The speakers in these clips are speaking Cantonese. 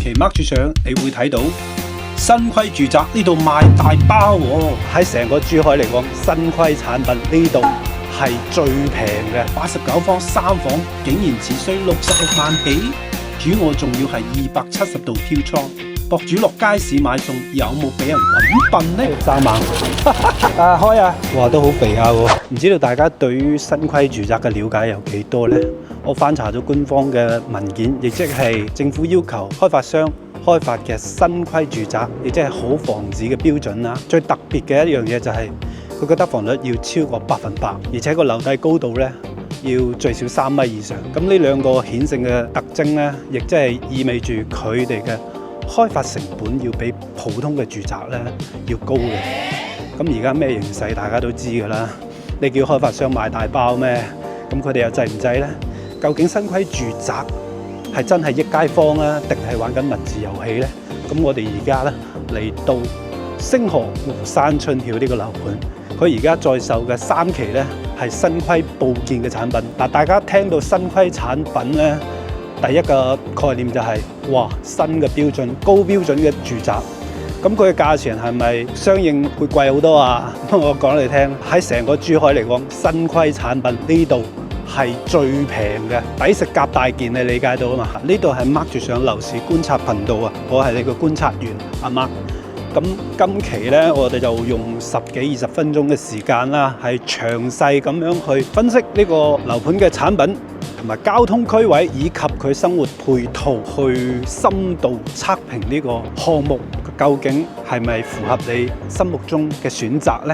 期 mark 住相，你會睇到新輝住宅呢度賣大包喎。喺成個珠海嚟講，新輝產品呢度係最平嘅，89方3房竟然只需66萬起，主卧仲要係270度飄窗。博主落街市買餸，有冇俾人揾笨呢？3萬開啊！哇，都好肥下喎！唔知道大家對於新輝住宅嘅了解有幾多呢？我翻查咗官方嘅文件，亦即係政府要求開發商開發嘅新輝住宅，亦即係好房子嘅標準啦。最特別嘅一樣嘢就係佢嘅得房率要超過100%，而且個樓底高度呢要最少3米以上。咁呢兩個顯性嘅特徵呢，亦即係意味住佢哋嘅開發成本要比普通嘅住宅咧要高嘅。咁而家咩形勢大家都知㗎啦。你叫開發商賣大包咩？咁佢哋又制唔制呢？究竟新輝住宅係真係益街坊啊，定係玩緊文字遊戲呢？咁我哋而家咧嚟到星河湖山春曉呢個樓盤，佢而家在售嘅3期咧係新輝報建嘅產品。嗱，大家聽到新輝產品咧，第一個概念就係哇，新嘅標準、高標準嘅住宅，咁佢嘅價錢係咪相應會貴好多啊？我講你聽，喺成個珠海嚟講，新輝產品呢度係最平嘅，抵食夾大件，你理解到啊嘛？呢度係 mark 住上樓市觀察頻道啊，我係你個觀察員阿 Mark。咁今期呢，我哋就用10幾20分鐘嘅時間啦，係詳細咁樣去分析呢個樓盤嘅產品同埋交通區位以及佢生活配套，去深度測評呢個項目究竟係咪符合你心目中嘅選擇呢？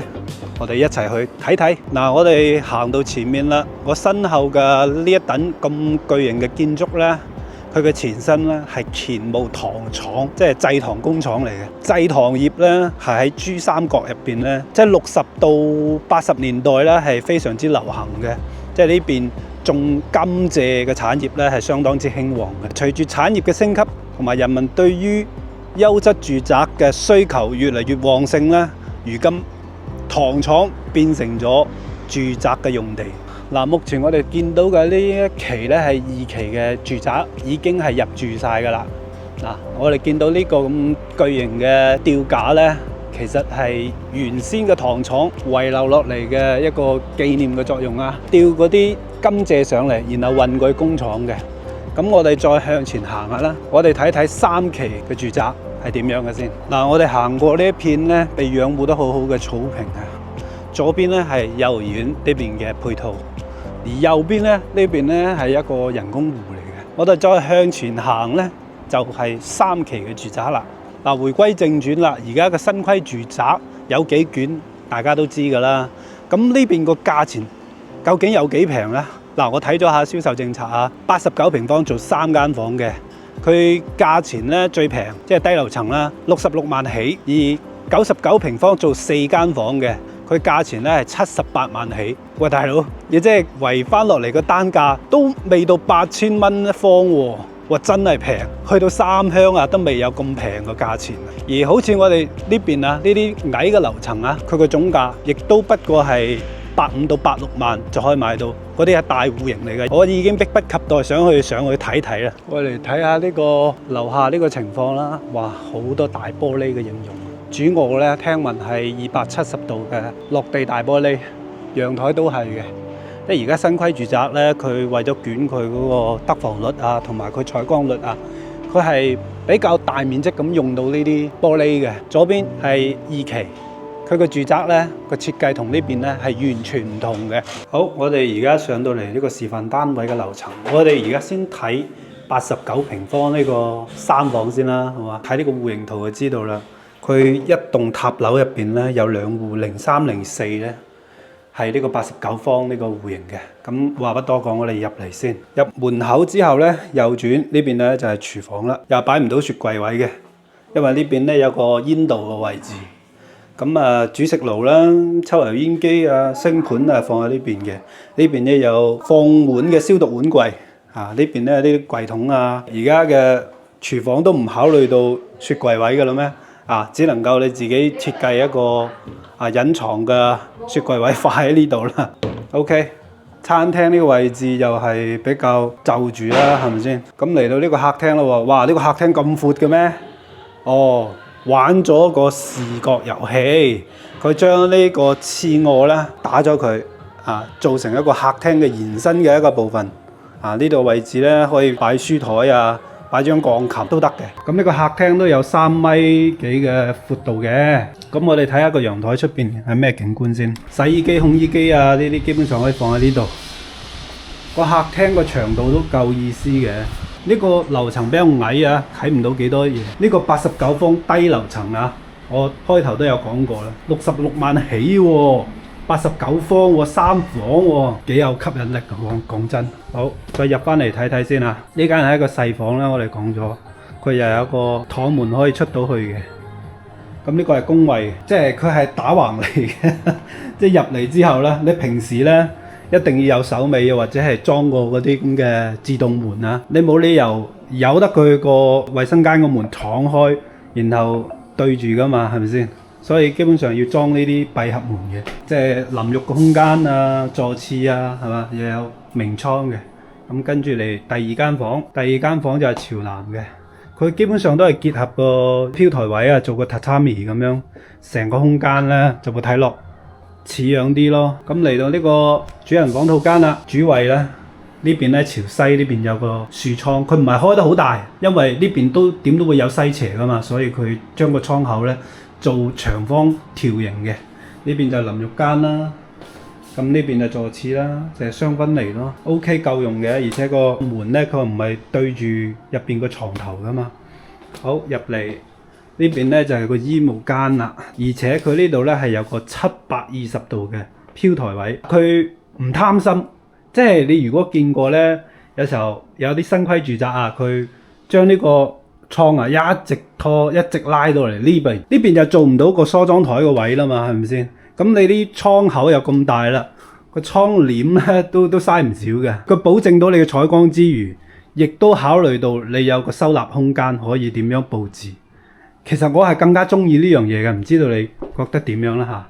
我哋一齊去睇睇。嗱，我哋行到前面啦，我身後嘅呢一棟咁巨型嘅建築呢，佢嘅前身咧係乾務糖廠，即係製糖工廠嚟嘅。製糖業咧係喺珠三角入邊咧，即係60到80年代咧係非常之流行嘅。即係呢邊種甘蔗嘅產業咧係相當之興旺嘅。隨住產業嘅升級同埋人民對於優質住宅嘅需求越嚟越旺盛咧，如今糖廠變成咗住宅嘅用地。嗱，目前我哋見到嘅呢一期咧係2期嘅住宅，已經係入住晒㗎啦。嗱，我哋見到呢個咁巨型嘅吊架咧，其實係原先嘅糖廠遺留落嚟嘅一個紀念嘅作用啊，吊嗰啲甘蔗上嚟，然後運過去工廠嘅。咁我哋再向前行下啦，我哋睇睇3期嘅住宅係點樣嘅先。嗱，我哋行過呢一片咧被養護得好好嘅草坪啊，左邊咧係幼兒園呢邊嘅配套。而右邊咧，呢邊咧係一個人工湖嚟嘅。我哋再向前行咧，就係3期嘅住宅啦。嗱，回歸正傳啦，而家嘅新輝住宅有幾卷，大家都知㗎啦。咁呢邊個價錢究竟有幾平咧？嗱，我睇咗下銷售政策啊，89平方做3間房嘅，佢價錢咧最平，即係低樓層啦，66萬起；而99平方做4間房嘅，佢價錢咧係78萬起。喂，大佬，亦即係圍翻落嚟個單價都未到8000蚊一方喎。哇，真係平，去到三鄉啊都未有咁平嘅價錢。而好似我哋呢邊啊，呢啲矮嘅樓層啊，佢個總價亦都不過係85到86萬就可以買到，嗰啲係大戶型嚟嘅。我已經迫不及待上去睇睇啦。我嚟睇下呢個樓下呢個情況啦。哇，好多大玻璃嘅應用。主卧咧，聽聞係270度嘅落地大玻璃，陽台都係嘅。即係而家新輝住宅咧，佢為咗捲佢嗰個得房率啊，同埋佢採光率啊，佢係比較大面積咁用到呢啲玻璃嘅。左邊係2期，佢個住宅咧個設計同呢邊咧係完全唔同嘅。好，我哋而家上到嚟呢個示範單位嘅樓層，我哋而家先睇89平方呢個3房先啦，係嘛？睇呢個戶型圖就知道啦。佢一棟塔樓入邊咧有2戶03、04咧。係呢個89方呢個戶型嘅。咁話不多講，我哋入嚟先。入門口之後咧，右轉呢邊咧就係廚房啦，又擺唔到雪櫃位嘅，因為呢邊咧有個煙道嘅位置。咁啊，煮食爐啦、抽油煙機啊、星盤啊放喺呢邊嘅。呢邊咧有放碗嘅消毒碗櫃啊，呢邊咧有啲櫃桶啊。而家嘅廚房都唔考慮到雪櫃位㗎啦咩？啊，只能夠你自己設計一個隱藏嘅雪櫃位放喺呢度啦。OK，餐廳呢個位置又係比較就住啦，係咪先？咁嚟到呢個客廳啦喎，哇！呢個客廳咁闊嘅咩？哦，玩咗個視覺遊戲，佢將呢個次臥咧打咗佢做成一個客廳嘅延伸嘅一個部分。呢度位置咧可以擺書台啊，擺張鋼琴都得嘅。咁呢個客廳都有3米幾嘅闊度嘅。咁我哋睇下個陽台出邊係咩景觀先。洗衣機、烘衣機啊，呢啲基本上可以放喺呢度。個客廳個長度都夠意思嘅。呢個樓層比較矮啊，睇唔到幾多嘢。呢個89方低樓層啊，我開頭都有講過啦，66萬起喎，89方喎，3房喎，幾有吸引力嘅。講真，好，再入翻嚟睇睇先啊。呢間係一個細房啦，我哋講咗，佢又有一個趟門可以出到去嘅。咁呢個係公衛，即係佢係打橫嚟嘅，即係入嚟之後咧，你平時咧一定要有手尾，或者係裝過嗰啲咁嘅自動門啊，你冇理由由得佢個衛生間個門敞開，然後對住噶嘛，係咪先？所以基本上要裝呢啲閉合門嘅，即係淋浴嘅空間啊、座廁啊，係嘛，又有明窗嘅。咁跟住嚟第二間房，第二間房就係朝南嘅。佢基本上都係結合個飄台位啊，做個榻榻米咁樣，成個空間咧就會睇落似樣啲咯。咁嚟到呢個主人房套間啦，主衛咧呢邊咧朝西，呢邊有個豎窗，佢唔係開得好大，因為呢邊都點都會有西斜噶嘛，所以佢將個窗口咧做長方條形嘅。呢邊就淋浴間啦，咁呢邊就座廁啦，就係雙分離咯。OK 夠用嘅，而且個門咧佢唔係對住入邊個床頭噶嘛。好，入嚟呢邊咧就係個衣帽間啦，而且佢呢度咧係有個720度嘅飄台位，佢唔貪心，即係你如果見過咧，有時候有啲新規住宅啊，佢將呢個倉啊一直拖一直拉到嚟呢邊就做唔到個梳妝台個位啦嘛，係咪先？咁你啲窗口又咁大啦，個窗簾咧都嘥唔少嘅，佢保證到你嘅採光之餘，亦都考慮到你有個收納空間可以點樣佈置。其實我係更加中意呢樣嘢嘅，唔知道你覺得點樣啦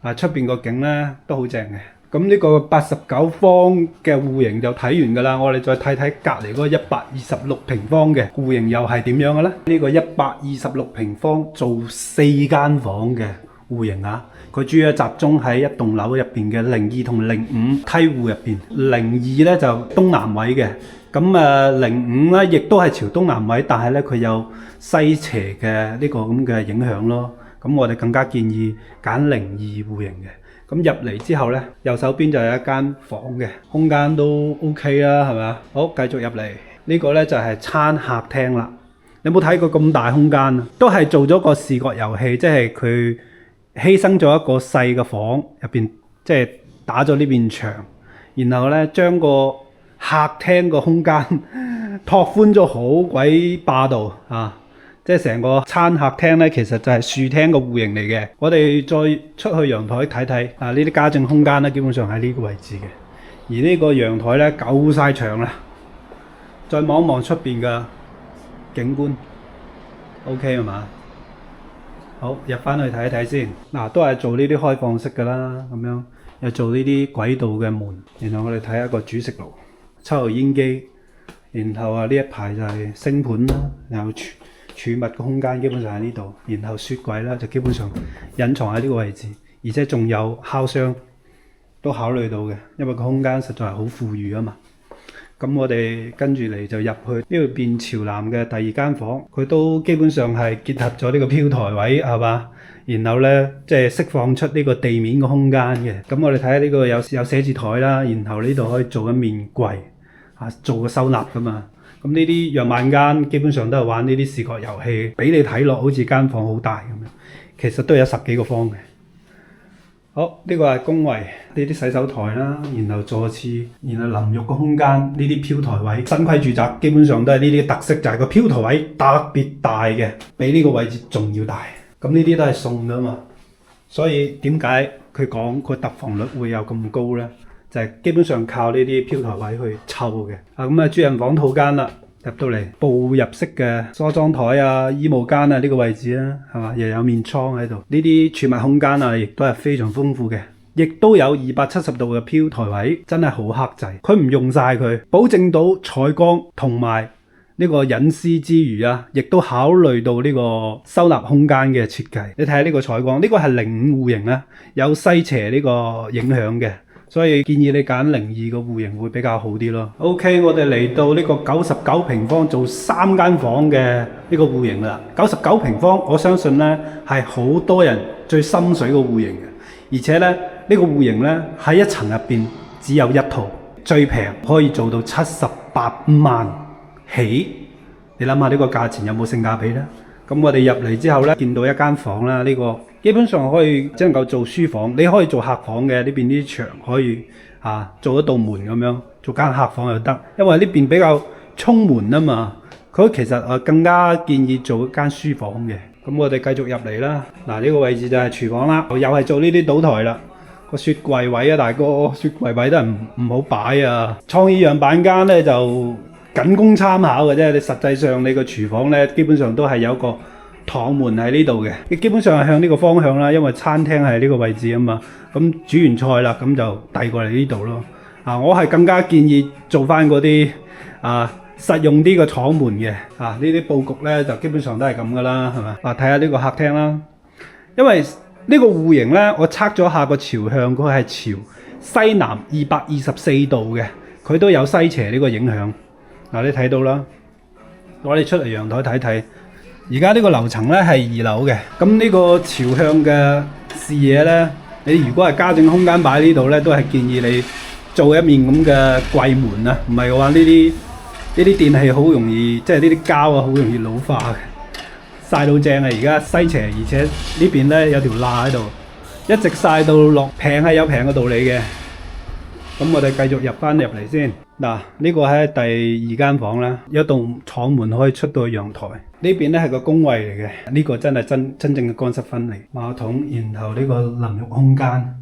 嚇？出邊個景咧都好正嘅。咁呢個89方嘅戶型就睇完㗎啦，我哋再睇睇隔離嗰個126平方嘅戶型又係點樣嘅咧？呢個126平方做4間房嘅戶型啊，佢主要集中喺一棟樓入邊嘅02同05梯戶入邊。02咧就東南位嘅，咁05咧亦都係朝東南位，但係咧佢有西斜嘅呢個咁嘅影響咯。咁我哋更加建議揀02戶型嘅。咁入嚟之後咧，右手邊就有一間房嘅，空間都 OK 啦，係咪啊？好，繼續入嚟，呢個咧就係餐客廳啦。你有冇睇過咁大空間啊？都係做咗個視覺遊戲，即係佢犧牲咗一個細嘅房入邊，即係打咗呢邊牆，然後咧將個客廳個空間拓寬咗，好鬼霸道啊！即係成個餐客廳咧，其實就係樹廳個戶型嚟嘅。我哋再出去陽台睇睇啊，呢啲家政空間咧，基本上喺呢個位置嘅。而呢個陽台咧夠晒長啦，再望一望出邊嘅景觀 ，OK 係嘛？好，入翻去睇一睇先。嗱，都係做呢啲開放式㗎啦，咁樣又做呢啲軌道嘅門。然後我哋睇下個煮食爐、抽油煙機，然後呢一排就係星盤啦，然後儲物嘅空間基本上喺呢度，然後雪櫃咧就基本上隱藏喺呢個位置，而且仲有烤箱都考慮到嘅，因為個空間實在係好富裕啊嘛。咁我哋跟住嚟就入去呢度邊朝南嘅第二間房，佢都基本上係結合咗呢個飄台位係嘛，然後咧即係釋放出呢個地面嘅空間嘅。咁我哋睇下呢個有寫字台啦，然後呢度可以做一面櫃做個收納噶嘛。咁呢啲樣板間基本上都係玩呢啲視覺遊戲，俾你睇落好似間房好大咁樣，其實都有10幾個方嘅。好，呢個係公衛，呢啲洗手台啦，然後座廁，然後淋浴嘅空間，呢啲飄台位，新規住宅基本上都係呢啲特色，就係個飄台位特別大嘅，比呢個位置仲要大。咁呢啲都係送㗎嘛，所以點解佢講個突房率會有咁高呢？就係基本上靠呢啲飄台位去湊嘅。咁主人房套間啦，入到嚟步入式嘅梳妝台啊、衣帽間啊呢個位置啦，係嘛，又有面窗喺度。呢啲儲物空間啊，亦都係非常豐富嘅，亦都有270度嘅飄台位，真係好克制。佢唔用晒佢，保證到採光同埋呢個隱私之餘啊，亦都考慮到呢個收納空間嘅設計。你睇下呢個採光，呢個係05戶型啊，有西斜呢個影響嘅。所以建議你揀02個戶型會比較好啲咯。OK， 我哋嚟到呢個99平方做3間房嘅呢個戶型啦。99平方，我相信呢係好多人最心水嘅戶型嘅。而且呢，呢個戶型呢喺一層入邊只有一套，最平可以做到78萬起。你諗下呢個價錢有冇性價比呢？咁我哋入嚟之後呢，見到一間房啦，呢個基本上可以只能夠做書房，你可以做客房嘅。呢邊啲牆可以做一道門咁樣，做間客房又得。因為呢邊比較衝門啊嘛，佢其實更加建議做一間書房嘅。咁我哋繼續入嚟啦。嗱，呢個位置就係廚房啦，又係做呢啲倒台啦。個雪櫃位啊，大哥，雪櫃位都係唔好擺啊。創意樣板間呢就僅供參考嘅啫，你實際上你個廚房咧，基本上都係有個趟門喺呢度嘅，你基本上係向呢個方向啦，因為餐廳係呢個位置啊嘛。咁煮完菜啦，咁就遞過嚟呢度咯。我係更加建議做翻嗰啲實用啲嘅敞門嘅。呢啲佈局咧就基本上都係咁噶啦，係嘛？睇下呢個客廳啦，因為呢個戶型咧，我測咗下個朝向，佢係朝西南224度嘅，佢都有西斜呢個影響。你睇到啦，我哋出嚟陽台睇睇。而家呢個樓層咧係2樓嘅，咁呢個朝向嘅視野咧，你如果係家政空間擺呢度咧，都係建議你做一面咁嘅櫃門啊，唔係嘅話呢啲電器好容易，即係呢啲膠啊，好容易老化嘅。曬到正啊！而家西斜，而且呢邊咧有條罅喺度，一直曬到落，平係有平嘅道理嘅。咁我哋繼續入翻入嚟先。呢個係第2間房啦，有道敞門可以出到去陽台。呢邊咧係個工位嚟嘅，呢個真係真正嘅乾濕分離馬桶。然後呢個淋浴空間，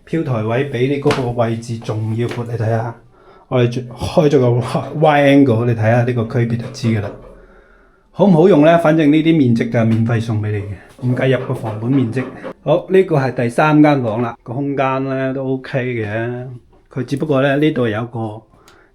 飄台位比你嗰個位置仲要闊，你睇下。我哋開咗個 wide angle， 你睇下呢個區別就知噶啦。好唔好用呢？反正呢啲面積就係免費送俾你嘅，唔計入個房本面積。好，呢個係第3間房啦，個空間咧都 OK 嘅。佢只不過咧呢度有個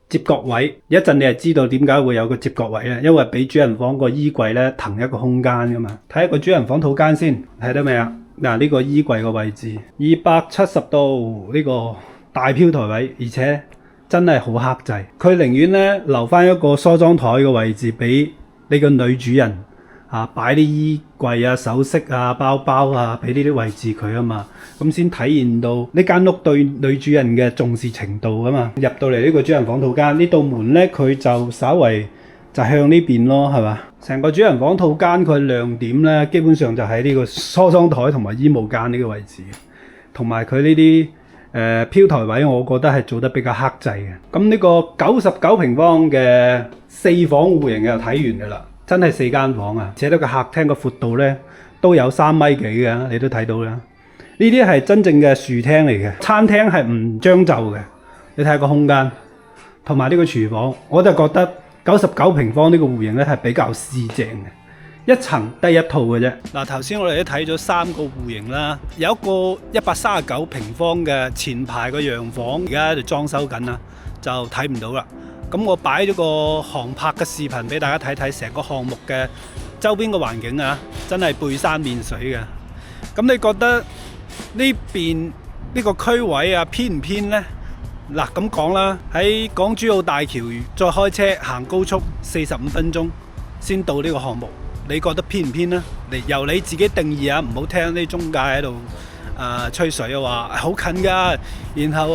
接角位，一陣你就知道點解會有個接角位咧，因為俾主人房個衣櫃咧騰一個空間噶嘛。睇下個主人房套間先，睇到未啊？呢個衣櫃個位置270度，呢個大飄台位，而且真係好克制。佢寧願咧留翻一個梳妝台嘅位置俾你個女主人擺啲衣櫃啊、首飾啊、包包啊，俾呢啲位置佢啊嘛，咁先體現到呢間屋對女主人嘅重視程度啊嘛。入到嚟呢個主人房套間，呢道門咧佢就稍為就向呢邊咯，係嘛？成個主人房套間佢亮點咧，基本上就喺呢個梳妝台同埋衣帽間呢個位置，同埋佢呢啲飄台位，我覺得係做得比較克制嘅。咁呢個99平方嘅4房戶型就睇完噶啦。真係4間房啊，而且呢個客廳個闊度咧都有3米幾嘅，你都睇到啦。呢啲係真正嘅樹廳嚟嘅，餐廳係唔將就嘅。你睇下個空間，同埋呢個廚房，我就覺得99平方呢個戶型咧係比較市正嘅，一層得一套嘅啫。頭先我哋都睇咗3個戶型啦，有一個139平方嘅前排個洋房，而家喺度裝修緊啦，就睇唔到啦。咁我擺咗個航拍嘅視頻俾大家睇睇，成個項目嘅周邊嘅環境啊，真係背山面水嘅。咁你覺得呢邊呢個區位啊偏唔偏呢？咁講啦，喺港珠澳大橋再開車行高速45分鐘先到呢個項目，你覺得偏唔偏呢？由你自己定義啊，唔好聽啲中介喺度吹水啊，話好近㗎，然後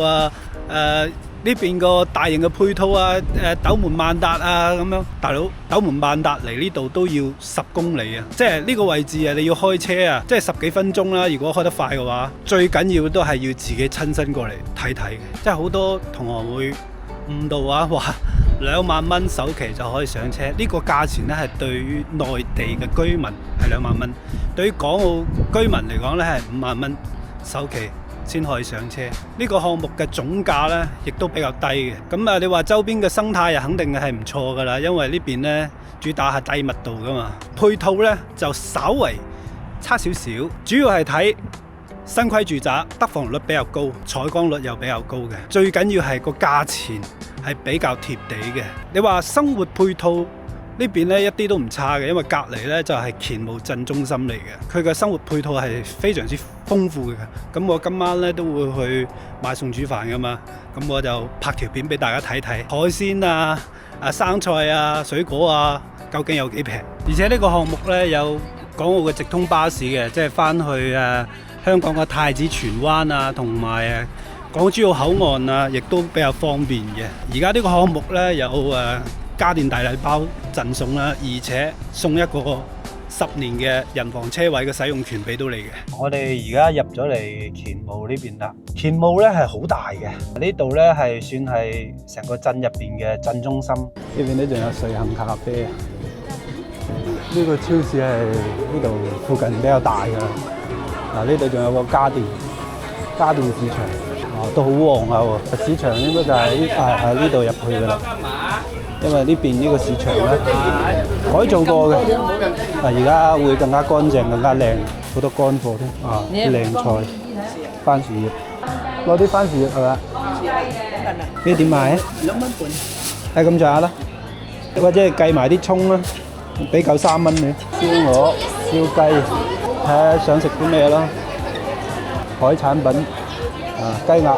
呢邊個大型嘅配套啊，斗門萬達啊咁樣，大佬斗門萬達嚟呢度都要10公里啊，即係呢個位置啊，你要開車啊，即係10幾分鐘啦。如果開得快嘅話，最緊要都係要自己親身過嚟睇睇嘅。即係好多同學會誤導啊，話2萬蚊首期就可以上車，呢個價錢咧係對於內地嘅居民係2萬蚊，對於港澳居民嚟講咧係5萬蚊首期先可以上車。呢個項目嘅總價呢亦都比較低嘅。咁你話周邊嘅生態肯定係唔錯噶啦，因為呢邊呢主打係低密度噶嘛，配套呢就稍為差少少，主要係睇新規住宅得房率比較高，採光率又比較高嘅，最緊要係個價錢係比較貼地嘅。你話生活配套呢邊呢一啲都唔差嘅，因為隔離呢就係乾務鎮中心嚟嘅，佢嘅生活配套係非常之豐富嘅。咁我今晚呢都會去買餸煮飯噶嘛，咁我就拍條片俾大家睇睇海鮮啊、生菜啊、水果啊，究竟有幾平。而且呢個項目呢有港澳嘅直通巴士嘅，即係翻去香港嘅太子荃灣啊，同埋港珠澳口岸啊，亦都比較方便嘅。而家呢個項目呢，有家電大禮包贈送啦，而且送一個10年嘅人防車位嘅使用權俾到你嘅。我哋而家入咗嚟乾務呢邊啦，乾務呢係好大嘅，呢度呢係算係成個鎮入邊嘅鎮中心。呢邊呢仲有瑞幸咖啡，呢個超市係呢度附近比較大㗎。嗱，呢度仲有個家電市場，都好旺下喎。市場應該就係呢度入去㗎啦，因為呢邊呢個市場咧改造過嘅，而家會更加乾淨、更加靚，好多乾貨添，靚菜、番薯葉，攞啲番薯葉係咪？呢點賣啊？2蚊半，係咁上下啦，或者係計埋啲葱啦，俾夠3蚊嘅。燒鵝、燒雞。睇下想食啲咩咯，海產品雞鴨鵝、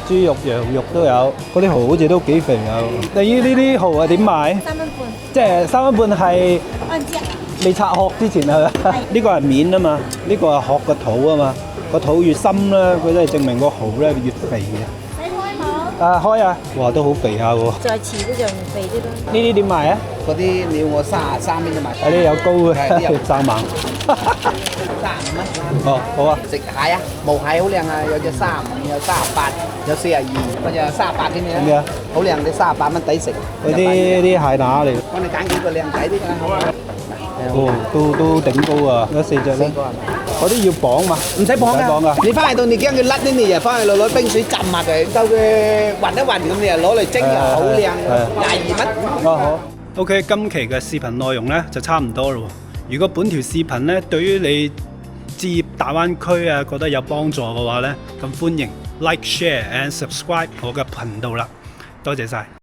豬肉、羊肉都有，嗰啲蠔好似都幾肥啊！至於呢啲蠔係點賣？3蚊半，即係3蚊半係未拆殼之前係咪？呢個係面啊嘛，呢個係殼個肚啊嘛，個肚越深咧，佢都係證明個蠔咧越肥嘅。開啊！哇，都好肥下喎。再遲啲就肥啲咯。呢啲點賣啊？嗰啲你要我33蚊就賣。呢有高嘅，3萬。35蚊。哦，好啊。食蟹啊，毛蟹好靚啊，有隻35，有38，有42，嗰隻38添嘅。咩啊？好靚，你38蚊抵食。嗰啲蟹乸嚟。幫你揀幾個靚仔啲㗎啦，好嘛？哦，都頂高啊！嗰4隻咧，嗰啲要綁嘛？唔使綁㗎。你翻嚟到你驚佢甩咧，你就翻去攞冰水浸下佢，到佢混一混咁，你就攞嚟蒸又好靚，22蚊。哦好。OK， 今期嘅視頻內容咧就差唔多啦。如果本條視頻咧對於你置業大灣區啊覺得有幫助嘅話咧，咁歡迎 like、share and subscribe 我嘅頻道啦。多謝晒。